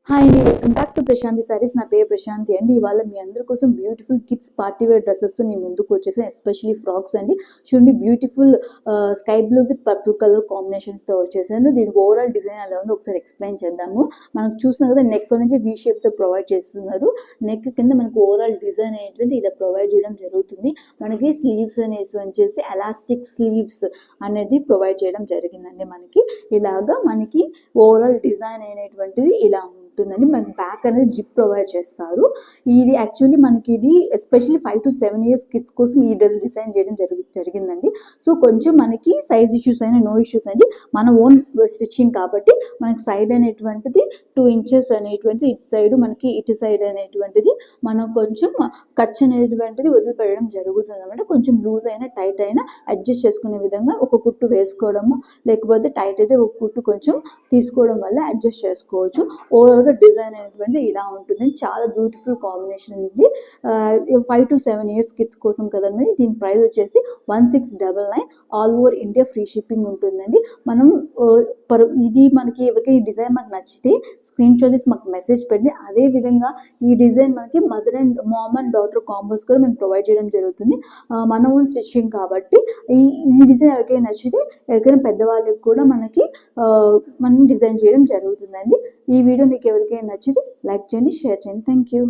Hi అండి, welcome back to Prashanthi Sarees. నా పేరు ప్రశాంతి అండి. ఇవాళ మీ అందరి కోసం బ్యూటిఫుల్ కిడ్స్ పార్టీ వేర్ డ్రెస్సెస్తో నేను ముందుకు వచ్చేసాను. ఎస్పెషలీ ఫ్రాక్స్ అండి. చూడండి, beautiful sky blue with purple colour కాంబినేషన్స్తో వచ్చేసాను. దీని ఓవరాల్ డిజైన్ ఎలా ఉందో ఒకసారి ఎక్స్ప్లెయిన్ చేద్దాము. మనకు చూసినా కదా, నెక్ నుంచి వీ షేప్తో ప్రొవైడ్ చేస్తున్నారు. నెక్ కింద మనకు ఓవరాల్ డిజైన్ అనేటువంటి ఇలా ప్రొవైడ్ చేయడం జరుగుతుంది. మనకి స్లీవ్స్ అనేసి వచ్చేసి ఎలాస్టిక్ స్లీవ్స్ అనేది ప్రొవైడ్ చేయడం జరిగిందండి. మనకి ఇలాగా మనకి ఓవరాల్ డిజైన్ అనేటువంటిది ఇలా ఉంటుందండి. మనకి బ్యాక్ అనేది జిప్ ప్రొవైడ్ చేస్తారు. ఇది యాక్చువల్లీ మనకి ఇది ఎస్పెషల్లీ 5 to 7 years కిడ్స్ కోసం ఈ డ్రెస్ డిజైన్ చేయడం జరిగిందండి. సో కొంచెం మనకి సైజ్ ఇష్యూస్ అయినా నో ఇష్యూస్ అండి. మన ఓన్ స్టిచ్చింగ్ కాబట్టి మనకి సైడ్ అనేటువంటిది 2 inches అనేటువంటిది ఇటు సైడ్, మనకి ఇటు సైడ్ అనేటువంటిది మనం కొంచెం ఖర్చు అనేటువంటిది వదిలిపెట్టడం జరుగుతుంది అనమాట. కొంచెం లూజ్ అయినా టైట్ అయినా అడ్జస్ట్ చేసుకునే విధంగా ఒక కుట్టు వేసుకోవడము, లేకపోతే టైట్ అయితే ఒక కుట్టు కొంచెం తీసుకోవడం వల్ల అడ్జస్ట్ చేసుకోవచ్చు. ఓవరాల్గా డిజైన్ అనేటువంటి ఇలా ఉంటుంది. చాలా బ్యూటిఫుల్ కాంబినేషన్ ఉంది. 5 to 7 years కిడ్స్ కోసం కదండి. దీని ప్రైస్ వచ్చేసి 1699. All over India free shipping ఉంటుందండి. మనం ఇది మనకి ఎవరికి ఈ డిజైన్ మనకు నచ్చితే స్క్రీన్ షాట్ తీసి మాకు మెసేజ్ పెట్టి, అదే విధంగా ఈ డిజైన్ మనకి mother and mom and daughter combos కూడా మేము ప్రొవైడ్ చేయడం జరుగుతుంది. మన ఓన్ స్టిచ్చింగ్ కాబట్టి ఈ డిజైన్ ఎవరికైనా నచ్చితే, ఎవరికైనా పెద్దవాళ్ళకి కూడా మనకి మనం డిజైన్ చేయడం జరుగుతుందండి. ఈ వీడియో మీకు ఎవరికైనా నచ్చితే లైక్ చేయండి, షేర్ చేయండి. Thank you.